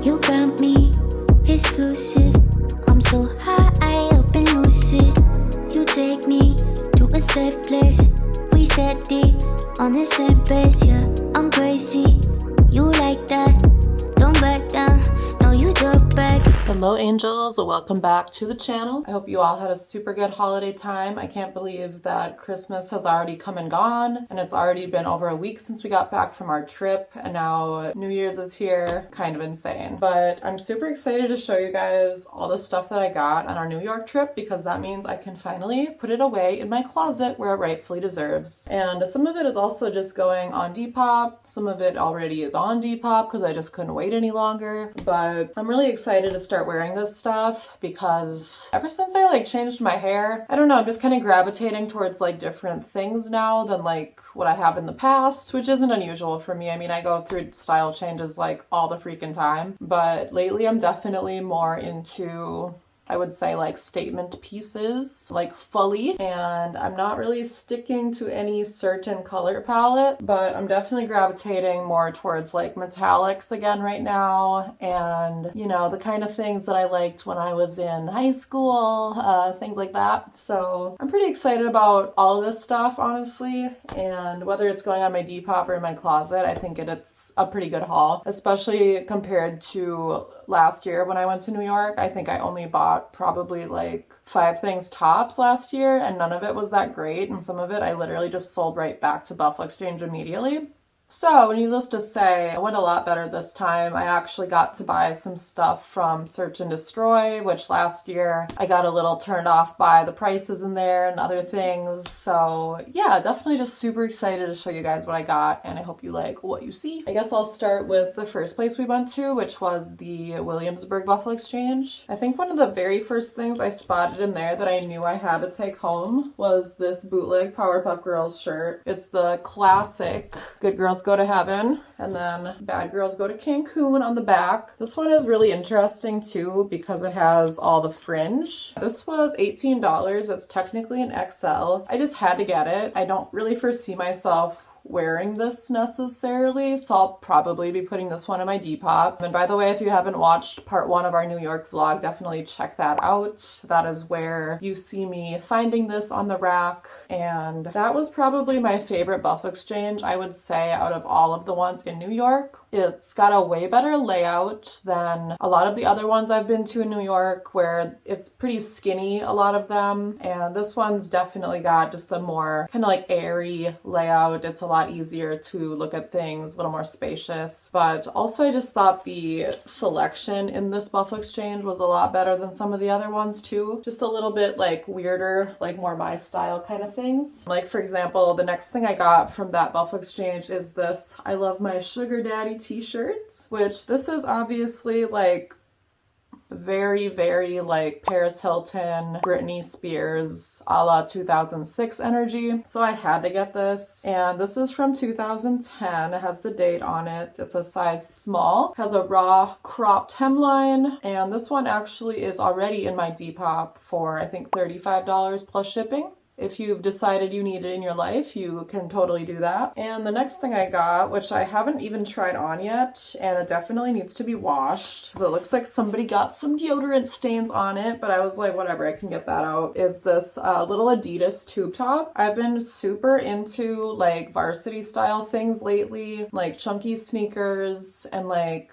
You got me exclusive. I'm so high up and lucid. You take me to a safe place. We steady on the same pace, yeah. I'm crazy, you like that. Don't back down, no you talk back. Hello angels, welcome back to the channel. I hope you all had a super good holiday time. I can't believe that Christmas has already come and gone, and it's already been over a week since we got back from our trip, and now New Year's is here. Kind of insane. But I'm super excited to show you guys all the stuff that I got on our New York trip, because that means I can finally put it away in my closet where it rightfully deserves. And some of it is also just going on Depop. Some of it already is on Depop because I just couldn't wait any longer. But I'm really excited to start wearing this stuff because ever since I changed my hair, I don't know, I'm just kind of gravitating towards different things now than what I have in the past, which isn't unusual for me. I mean, I go through style changes all the freaking time, but lately I'm definitely more into, I would say, statement pieces, fully, and I'm not really sticking to any certain color palette, but I'm definitely gravitating more towards metallics again right now, and you know, the kind of things that I liked when I was in high school, things like that. So I'm pretty excited about all of this stuff, honestly, and whether it's going on my Depop or in my closet, I think it's a pretty good haul, especially compared to last year when I went to New York. I think I only bought probably 5 things tops last year, and none of it was that great, and some of it I literally just sold right back to Buffalo Exchange immediately. So, needless to say, it went a lot better this time. I actually got to buy some stuff from Search and Destroy, which last year I got a little turned off by the prices in there and other things. So yeah, definitely just super excited to show you guys what I got, and I hope you like what you see. I guess I'll start with the first place we went to, which was the Williamsburg Buffalo Exchange. I think one of the very first things I spotted in there that I knew I had to take home was this bootleg Powerpuff Girls shirt. It's the classic Good Girls Go to Heaven and then Bad Girls Go to Cancun on the back. This one is really interesting too because it has all the fringe. This was $18. It's technically an XL. I just had to get it. I don't really foresee myself wearing this necessarily, so I'll probably be putting this one in my Depop. And by the way, if you haven't watched part 1 of our New York vlog, definitely check that out. That is where you see me finding this on the rack, and that was probably my favorite Buffalo Exchange, I would say, out of all of the ones in New York. It's got a way better layout than a lot of the other ones I've been to in New York, where it's pretty skinny, a lot of them, and this one's definitely got just a more kind of airy layout. It's a lot easier to look at things, a little more spacious. But also I just thought the selection in this Buffalo Exchange was a lot better than some of the other ones too. Just a little bit weirder, more my style kind of things. For example, the next thing I got from that Buffalo Exchange is this I Love My Sugar Daddy t-shirt, which this is obviously very, very Paris Hilton, Britney Spears, a la 2006 energy. So I had to get this, and this is from 2010. It has the date on it. It's a size small, has a raw cropped hemline, and this one actually is already in my Depop for I think $35 plus shipping. If you've decided you need it in your life, you can totally do that. And the next thing I got, which I haven't even tried on yet, and it definitely needs to be washed, so it looks like somebody got some deodorant stains on it, but I was like, whatever, I can get that out, is this little Adidas tube top. I've been super into varsity style things lately, chunky sneakers and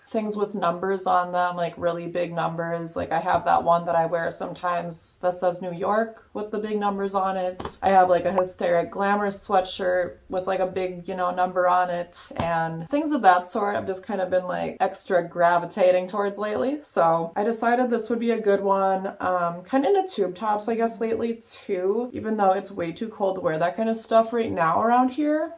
things with numbers on them, really big numbers. I have that one that I wear sometimes that says New York with the big numbers on it. I have a hysteric glamorous sweatshirt with a big, number on it, and things of that sort I've just kind of been extra gravitating towards lately. So I decided this would be a good one. Kind of into tube tops, I guess, lately too, even though it's way too cold to wear that kind of stuff right now around here.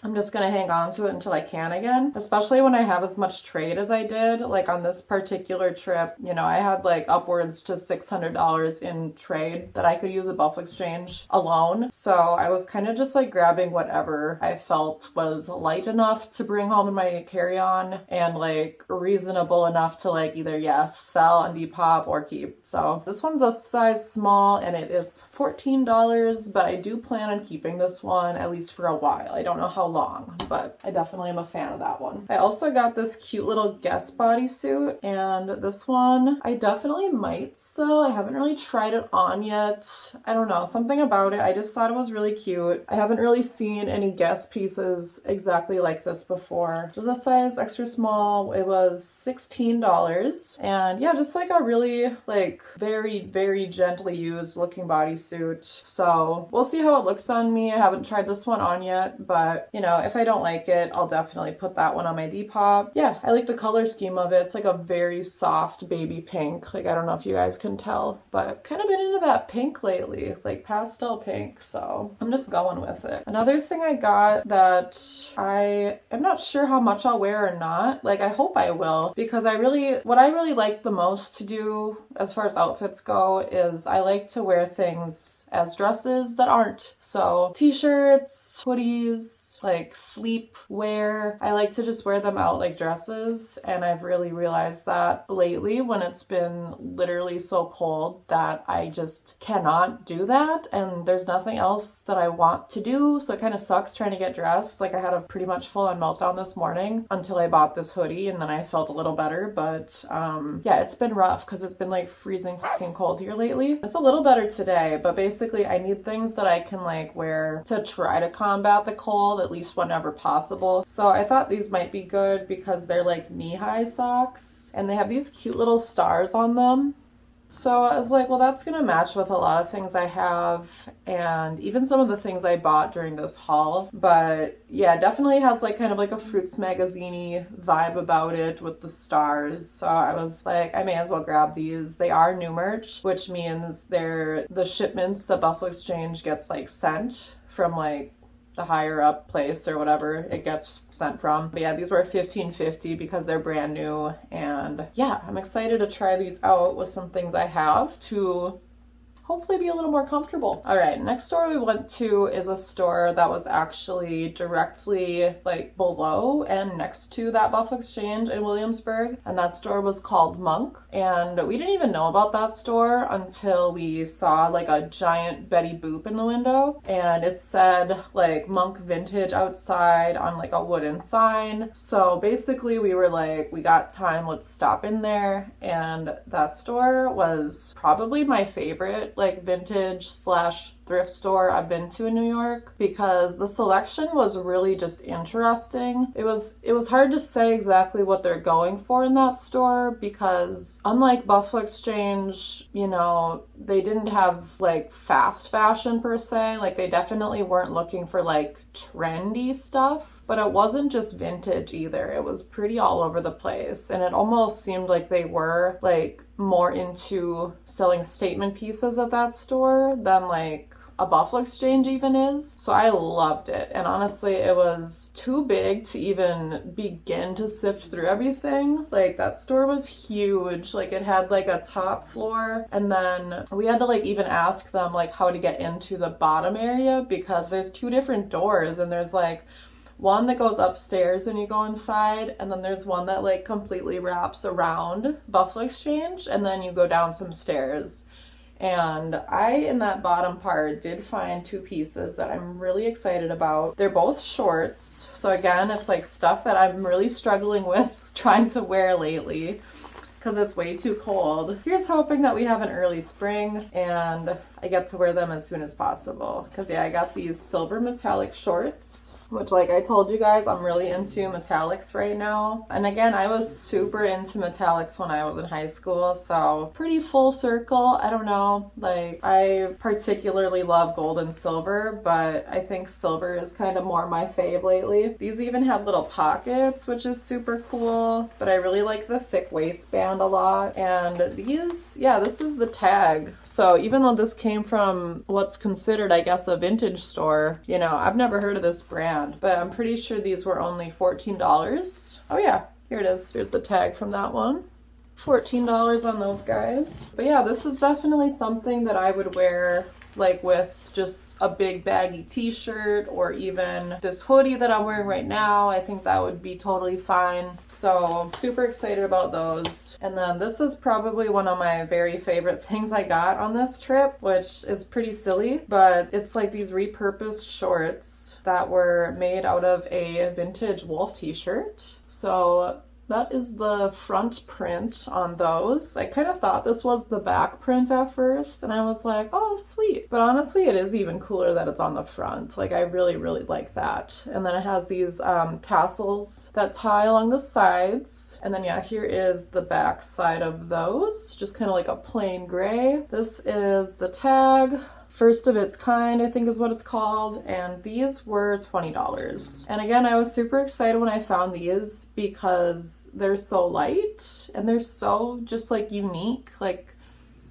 I'm just gonna hang on to it until I can again, especially when I have as much trade as I did. On this particular trip, I had upwards to $600 in trade that I could use at Buffalo Exchange alone. So I was kind of just grabbing whatever I felt was light enough to bring home in my carry-on and reasonable enough to either sell on Depop or keep. So this one's a size small and it is $14, but I do plan on keeping this one at least for a while. I don't know how long, but I definitely am a fan of that one. I also got this cute little Guess bodysuit, and this one I definitely might sell. I haven't really tried it on yet. I don't know, something about it. I just thought it was really cute. I haven't really seen any Guess pieces exactly like this before. It was a size extra small. It was $16, and yeah, just like a really like very gently used looking bodysuit. So we'll see how it looks on me. I haven't tried this one on yet, but you know, if I don't like it, I'll definitely put that one on my Depop. Yeah, I like the color scheme of it. It's like a very soft baby pink. Like, I don't know if you guys can tell, but I've kind of been into that pink lately, like pastel pink, so I'm just going with it. Another thing I got that I am not sure how much I'll wear or not. Like, I hope I will, because what I really like the most to do as far as outfits go is I like to wear things as dresses that aren't. So t-shirts, hoodies, like sleep wear. I like to just wear them out like dresses, and I've really realized that lately when it's been literally so cold that I just cannot do that, and there's nothing else that I want to do, so it kind of sucks trying to get dressed. Like, I had a pretty much full-on meltdown this morning until I bought this hoodie, and then I felt a little better, but yeah, it's been rough because it's been like freezing fucking cold here lately. It's a little better today, but basically I need things that I can like wear to try to combat the cold, at least whenever possible. So I thought these might be good because they're like knee-high socks, and they have these cute little stars on them. So I was like, well, that's gonna match with a lot of things I have, and even some of the things I bought during this haul. But yeah, it definitely has like kind of like a Fruits magazine-y vibe about it with the stars. So I was like, I may as well grab these. They are new merch, which means they're the shipments that Buffalo Exchange gets like sent from like the higher up place or whatever it gets sent from. But yeah, these were $15.50 because they're brand new, and yeah, I'm excited to try these out with some things I have to hopefully be a little more comfortable. All right, next store we went to is a store that was actually directly like below and next to that Buffalo Exchange in Williamsburg, and that store was called Monk. And we didn't even know about that store until we saw like a giant Betty Boop in the window, and it said like Monk Vintage outside on like a wooden sign. So basically we were like, we got time, let's stop in there. And that store was probably my favorite like vintage / thrift store I've been to in New York, because the selection was really just interesting. It was hard to say exactly what they're going for in that store, because unlike Buffalo Exchange, you know, they didn't have like fast fashion per se. Like, they definitely weren't looking for like trendy stuff. But it wasn't just vintage either. It was pretty all over the place. And it almost seemed like they were like more into selling statement pieces at that store than like a Buffalo Exchange even is. So I loved it. And honestly, it was too big to even begin to sift through everything. Like, that store was huge. Like, it had like a top floor, and then we had to like even ask them like how to get into the bottom area, because there's 2 different doors, and there's like one that goes upstairs and you go inside, and then there's one that like completely wraps around Buffalo Exchange, and then you go down some stairs. And I, in that bottom part, did find 2 pieces that I'm really excited about. They're both shorts. So again, it's like stuff that I'm really struggling with trying to wear lately because it's way too cold. Here's hoping that we have an early spring and I get to wear them as soon as possible. Because yeah, I got these silver metallic shorts, which, like I told you guys, I'm really into metallics right now. And again, I was super into metallics when I was in high school, so pretty full circle. I don't know, like, I particularly love gold and silver, but I think silver is kind of more my fave lately. These even have little pockets, which is super cool, but I really like the thick waistband a lot. And these, yeah, this is the tag. So even though this came from what's considered, I guess, a vintage store, you know, I've never heard of this brand, but I'm pretty sure these were only $14. Oh yeah, here it is. Here's the tag from that one. $14 on those guys. But yeah, this is definitely something that I would wear like with just a big baggy t-shirt, or even this hoodie that I'm wearing right now. I think that would be totally fine. So super excited about those. And then this is probably one of my very favorite things I got on this trip, which is pretty silly, but it's like these repurposed shorts that were made out of a vintage wolf t-shirt. So that is the front print on those. I kind of thought this was the back print at first, and I was like, oh, sweet. But honestly, it is even cooler that it's on the front. Like, I really, really like that. And then it has these tassels that tie along the sides. And then, yeah, here is the back side of those. Just kind of like a plain gray. This is the tag. First of its kind, I think is what it's called, and these were $20. And again, I was super excited when I found these because they're so light and they're so just like unique. Like,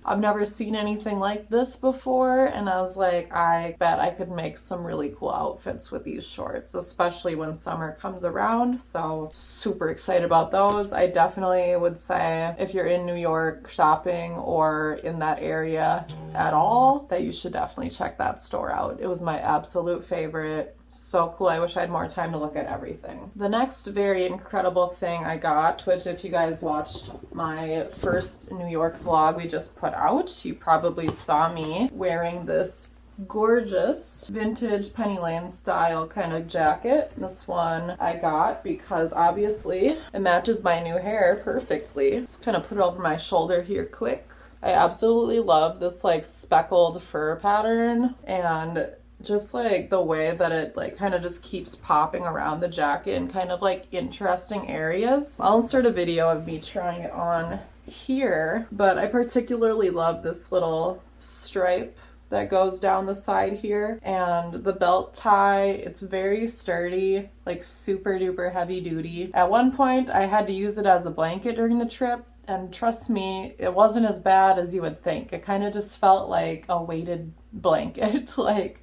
I've never seen anything like this before, and I was like, I bet I could make some really cool outfits with these shorts, especially when summer comes around. So super excited about those. I definitely would say if you're in New York shopping or in that area at all, that you should definitely check that store out. It was my absolute favorite. So cool. I wish I had more time to look at everything. The next very incredible thing I got, which if you guys watched my first New York vlog we just put out, you probably saw me wearing this gorgeous vintage Penny Lane style kind of jacket. This one I got because obviously it matches my new hair perfectly. Just kind of put it over my shoulder here quick. I absolutely love this like speckled fur pattern, and just like the way that it like kind of just keeps popping around the jacket in kind of like interesting areas. I'll insert a video of me trying it on here, but I particularly love this little stripe that goes down the side here, and the belt tie, it's very sturdy, like super duper heavy duty. At one point I had to use it as a blanket during the trip, and trust me, it wasn't as bad as you would think. It kind of just felt like a weighted blanket. Like,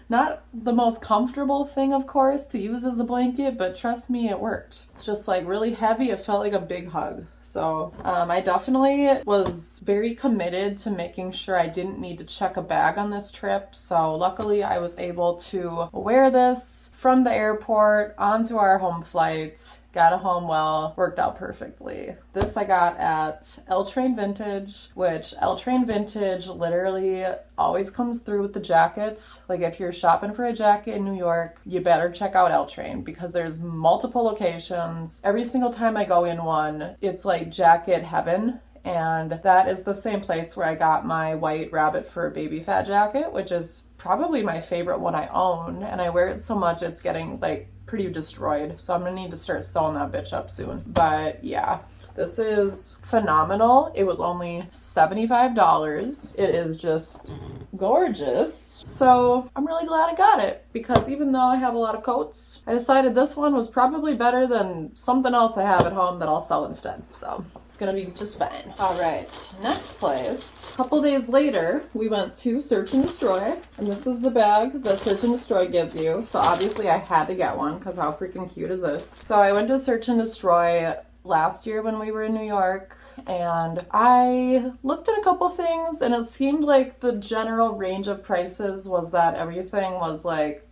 not the most comfortable thing, of course, to use as a blanket, but trust me, it worked. It's just like really heavy. It felt like a big hug. So I definitely was very committed to making sure I didn't need to check a bag on this trip. So luckily I was able to wear this from the airport onto our home flight. Got it home well, worked out perfectly. This I got at L Train Vintage, which L Train Vintage literally always comes through with the jackets. Like, if you're shopping for a jacket in New York, you better check out L Train because there's multiple locations. Every single time I go in one, it's like jacket heaven. And that is the same place where I got my white rabbit fur baby fat jacket, which is probably my favorite one I own. And I wear it so much it's getting like pretty destroyed. So I'm gonna need to start sewing that bitch up soon. But yeah, this is phenomenal. It was only $75. It is just gorgeous. So I'm really glad I got it, because even though I have a lot of coats, I decided this one was probably better than something else I have at home that I'll sell instead. So it's gonna be just fine. All right, next place. A couple days later, we went to Search and Destroy, and this is the bag that Search and Destroy gives you. So obviously I had to get one because how freaking cute is this? So I went to Search and Destroy last year when we were in New York, and I looked at a couple things, and it seemed like the general range of prices was that everything was like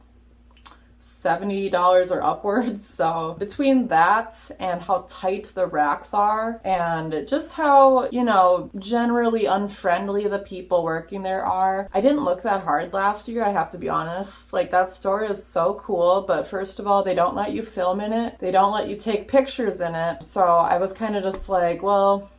$70 or upwards. So between that and how tight the racks are, and just how, you know, generally unfriendly the people working there are, I didn't look that hard last year, I have to be honest. Like, that store is so cool, but first of all, they don't let you film in it. They don't let you take pictures in it. So I was kind of just like, well,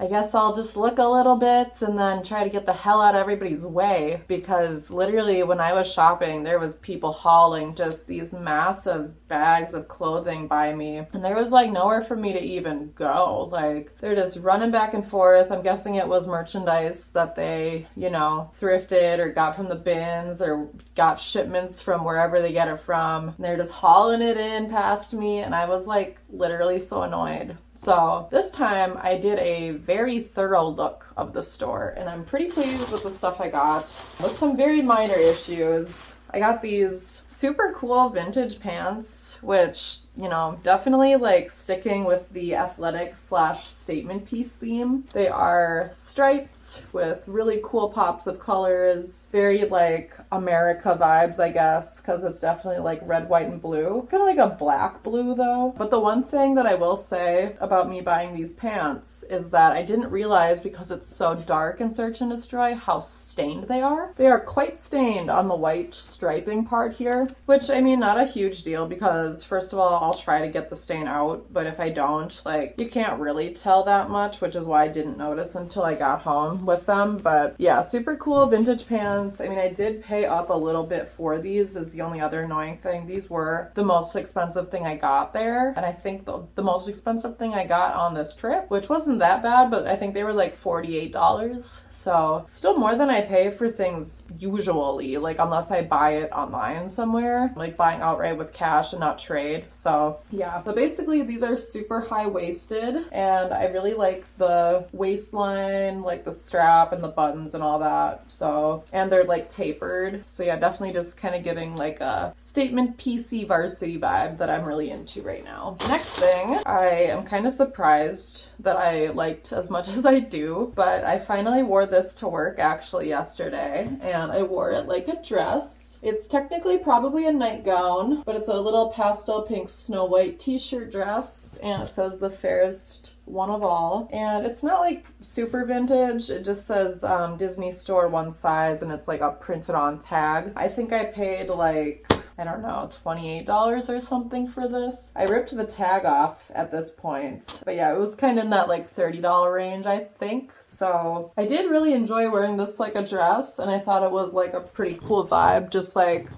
I guess I'll just look a little bit and then try to get the hell out of everybody's way, because literally when I was shopping, there was people hauling just these massive bags of clothing by me, and there was like nowhere for me to even go. Like, they're just running back and forth. I'm guessing it was merchandise that they, you know, thrifted or got from the bins or got shipments from wherever they get it from. And they're just hauling it in past me, and I was like literally so annoyed. So this time I did a very thorough look of the store, and I'm pretty pleased with the stuff I got, with some very minor issues. I got these super cool vintage pants, which you know, definitely like sticking with the athletic slash statement piece theme. They are striped with really cool pops of colors, very like America vibes, I guess, because it's definitely like red, white, and blue. Kind of like a black blue though. But the one thing that I will say about me buying these pants is that I didn't realize, because it's so dark in Search and Destroy, how stained they are. They are quite stained on the white striping part here, which I mean, not a huge deal, because first of all, I'll try to get the stain out, but if I don't, like, you can't really tell that much, which is why I didn't notice until I got home with them. But yeah, super cool vintage pants. I mean, I did pay up a little bit for these, is the only other annoying thing. These were the most expensive thing I got there, and I think the most expensive thing I got on this trip, which wasn't that bad, but I think they were like $48. So still more than I pay for things usually, like unless I buy it online somewhere, like buying outright with cash and not trade. So yeah, but basically these are super high-waisted, and I really like the waistline, like the strap and the buttons and all that. So, and they're like tapered. So yeah, definitely just kind of giving like a statement PC varsity vibe that I'm really into right now. Next thing, I am kind of surprised that I liked as much as I do, but I finally wore this to work actually yesterday, and I wore it like a dress. It's technically probably a nightgown, but it's a little pastel pink Snow White t-shirt dress, and it says the fairest one of all. And it's not like super vintage. It just says Disney Store one size, and it's like a printed on tag. I think I paid like, I don't know, $28 or something for this. I ripped the tag off at this point. But yeah, it was kind of in that like $30 range, I think. So I did really enjoy wearing this like a dress, and I thought it was like a pretty cool vibe. Just like,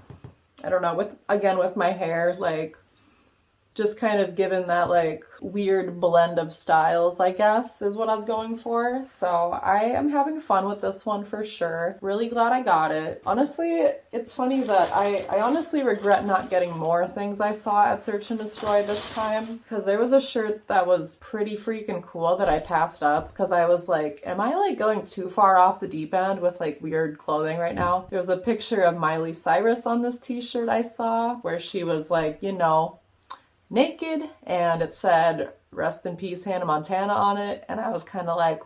I don't know, with my hair, like just kind of given that like weird blend of styles, I guess, is what I was going for. So I am having fun with this one for sure. Really glad I got it. Honestly, it's funny that I honestly regret not getting more things I saw at Search and Destroy this time, because there was a shirt that was pretty freaking cool that I passed up because I was like, am I like going too far off the deep end with like weird clothing right now? There was a picture of Miley Cyrus on this t-shirt I saw where she was like, you know, naked, and it said rest in peace Hannah Montana on it, and I was kind of like,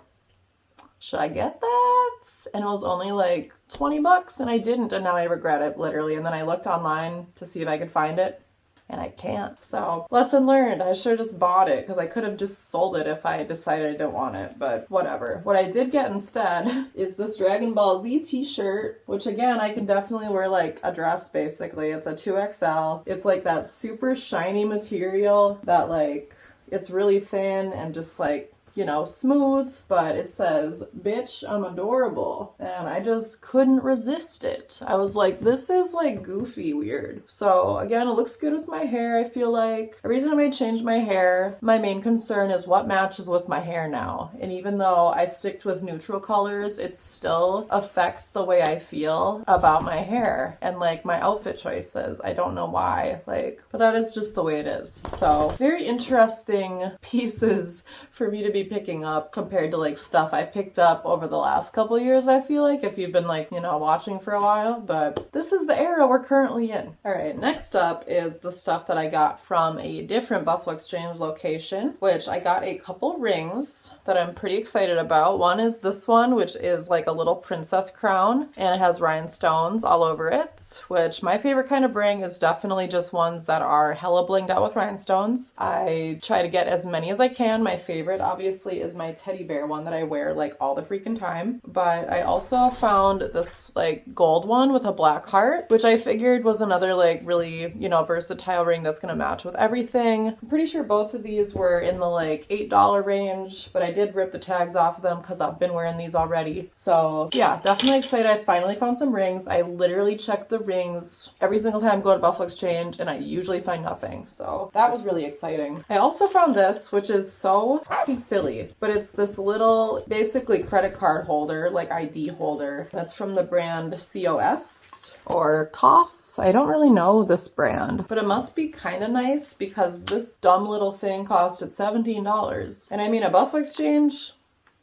should I get that? And it was only like $20, and I didn't, and now I regret it literally. And then I looked online to see if I could find it, and I can't. So lesson learned, I should have just bought it, because I could have just sold it if I decided I didn't want it, but whatever. What I did get instead is this Dragon Ball Z t-shirt, which again, I can definitely wear like a dress basically. It's a 2XL. It's like that super shiny material that like, it's really thin and just like, you know, smooth, but it says, bitch, I'm adorable. And I just couldn't resist it. I was like, this is like goofy weird. So again, it looks good with my hair. I feel like every time I change my hair, my main concern is what matches with my hair now. And even though I sticked with neutral colors, it still affects the way I feel about my hair and like my outfit choices. I don't know why, like, but that is just the way it is. So very interesting pieces for me to be picking up compared to like stuff I picked up over the last couple years, I feel like, if you've been like, you know, watching for a while. But this is the era we're currently in. All right, next up is the stuff that I got from a different Buffalo Exchange location, which I got a couple rings that I'm pretty excited about. One is this one, which is like a little princess crown, and it has rhinestones all over it, which my favorite kind of ring is definitely just ones that are hella blinged out with rhinestones. I try to get as many as I can. My favorite obviously is my teddy bear one that I wear like all the freaking time. But I also found this like gold one with a black heart, which I figured was another like really, you know, versatile ring that's gonna match with everything. I'm pretty sure both of these were in the like $8 range, but I did rip the tags off of them because I've been wearing these already. So yeah, definitely excited. I finally found some rings. I literally check the rings every single time I go to Buffalo Exchange, and I usually find nothing. So that was really exciting. I also found this, which is so fucking silly, but it's this little basically credit card holder, like ID holder. That's from the brand COS or COS. I don't really know this brand, but it must be kind of nice because this dumb little thing costed $17. And I mean, at Buffalo Exchange,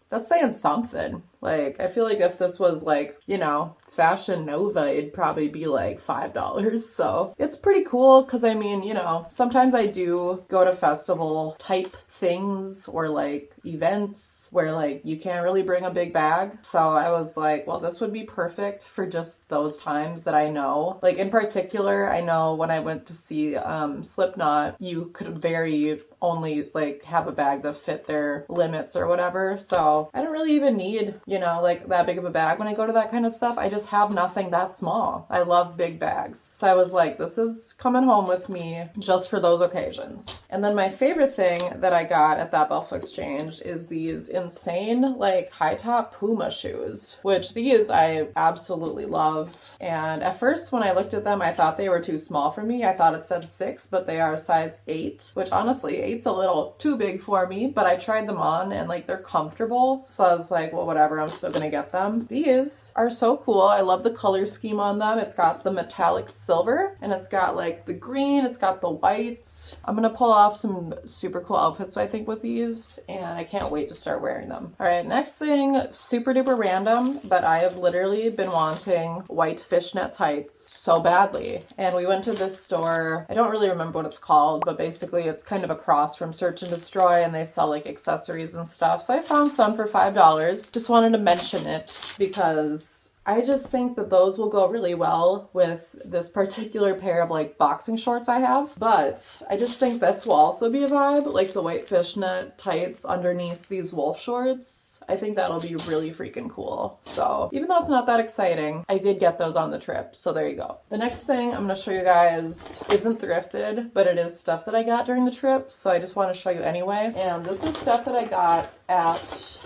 that's saying something. Like, I feel like if this was like, you know, Fashion Nova, it'd probably be like $5. So it's pretty cool because I mean, you know, sometimes I do go to festival type things or like events where like you can't really bring a big bag. So I was like, well, this would be perfect for just those times that I know. Like in particular, I know when I went to see Slipknot, you could only like have a bag that fit their limits or whatever. So I don't really even need, you know, like that big of a bag when I go to that kind of stuff. I just have nothing that small. I love big bags. So I was like, this is coming home with me just for those occasions. And then my favorite thing that I got at that Buffalo Exchange is these insane like high top Puma shoes, which these I absolutely love. And at first when I looked at them, I thought they were too small for me. I thought it said 6, but they are size 8, which honestly 8's a little too big for me, but I tried them on and like they're comfortable. So I was like, well, whatever, I'm still gonna get them. These are so cool. I love the color scheme on them. It's got the metallic silver and it's got like the green, it's got the white. I'm gonna pull off some super cool outfits, I think, with these, and I can't wait to start wearing them. All right, next thing, super duper random, but I have literally been wanting white fishnet tights so badly. And we went to this store, I don't really remember what it's called, but basically it's kind of across from Search and Destroy and they sell like accessories and stuff. So I found some for $5. Just wanted to mention it because I just think that those will go really well with this particular pair of like boxing shorts I have. But I just think this will also be a vibe, like the white fishnet tights underneath these wolf shorts. I think that'll be really freaking cool. So even though it's not that exciting, I did get those on the trip. So there you go. The next thing I'm going to show you guys isn't thrifted, but it is stuff that I got during the trip. So I just want to show you anyway. And this is stuff that I got at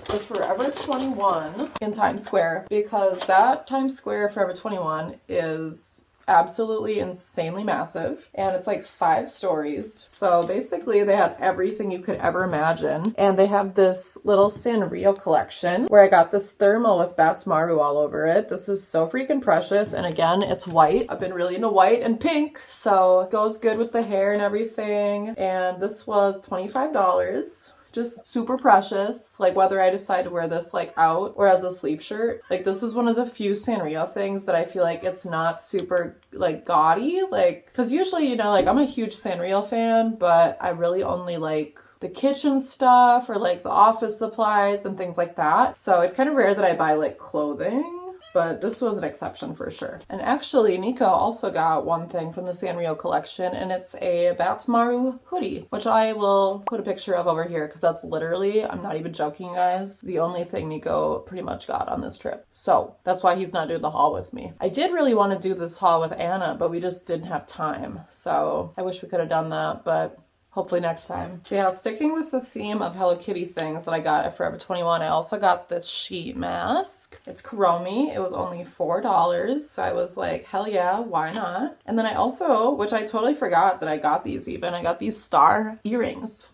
the Forever 21 in Times Square, because that Times Square Forever 21 is absolutely insanely massive and it's like 5 stories. So basically they have everything you could ever imagine, and they have this little Sanrio collection where I got this thermal with Bats Maru all over it. This is so freaking precious, and again it's white. I've been really into white and pink, so it goes good with the hair and everything. And this was $25. Just super precious. Like whether I decide to wear this like out or as a sleep shirt, like this is one of the few Sanrio things that I feel like it's not super like gaudy, like because usually, you know, like I'm a huge Sanrio fan, but I really only like the kitchen stuff or like the office supplies and things like that. So it's kind of rare that I buy like clothing, but this was an exception for sure. And actually, Niko also got one thing from the Sanrio collection, and it's a Bats Maru hoodie, which I will put a picture of over here because that's literally, I'm not even joking, you guys, the only thing Niko pretty much got on this trip. So that's why he's not doing the haul with me. I did really want to do this haul with Anna, but we just didn't have time. So I wish we could have done that, but hopefully next time. Yeah, sticking with the theme of Hello Kitty things that I got at Forever 21, I also got this sheet mask. It's Kuromi. It was only $4, so I was like, hell yeah, why not? And then I also, which I totally forgot that I got these even, I got these star earrings.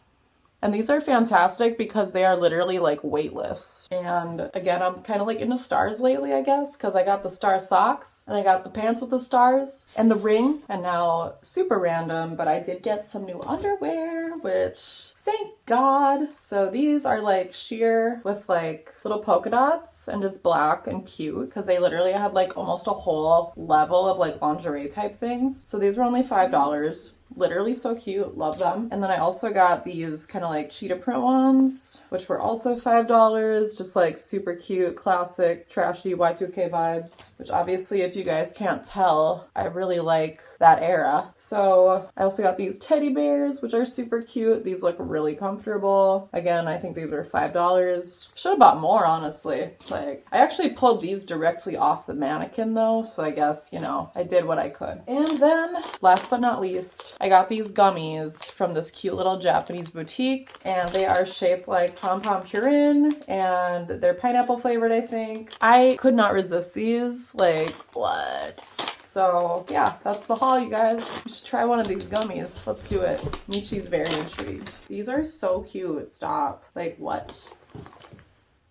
And these are fantastic because they are literally like weightless. And again, I'm kind of like into stars lately, I guess, because I got the star socks and I got the pants with the stars and the ring. And now, super random, but I did get some new underwear, which thank God. So these are like sheer with like little polka dots and just black and cute because they literally had like almost a whole level of like lingerie type things. So these were only $5. Literally so cute, love them. And then I also got these kind of like cheetah print ones, which were also $5, just like super cute, classic, trashy Y2K vibes, which obviously, if you guys can't tell, I really like that era. So I also got these teddy bears, which are super cute. These look really comfortable. Again, I think these were $5. Should have bought more, honestly. Like, I actually pulled these directly off the mannequin though, so I guess, you know, I did what I could. And then, last but not least, I got these gummies from this cute little Japanese boutique, and they are shaped like Pom Pom Purin, and they're pineapple flavored, I think. I could not resist these. Like, what? So yeah, that's the haul, you guys. You should try one of these gummies. Let's do it. Michi's very intrigued. These are so cute. Stop. Like, what?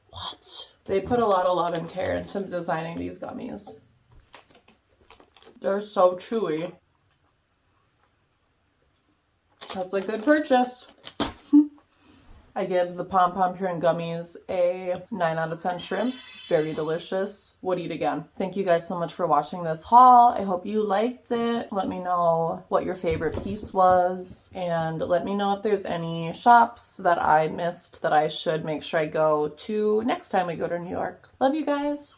What? They put a lot of love and care into designing these gummies. They're so chewy. That's a good purchase. I give the Pom Pom Pure and Gummies a 9 out of 10 shrimps. Very delicious. Would eat again. Thank you guys so much for watching this haul. I hope you liked it. Let me know what your favorite piece was, and let me know if there's any shops that I missed that I should make sure I go to next time we go to New York. Love you guys.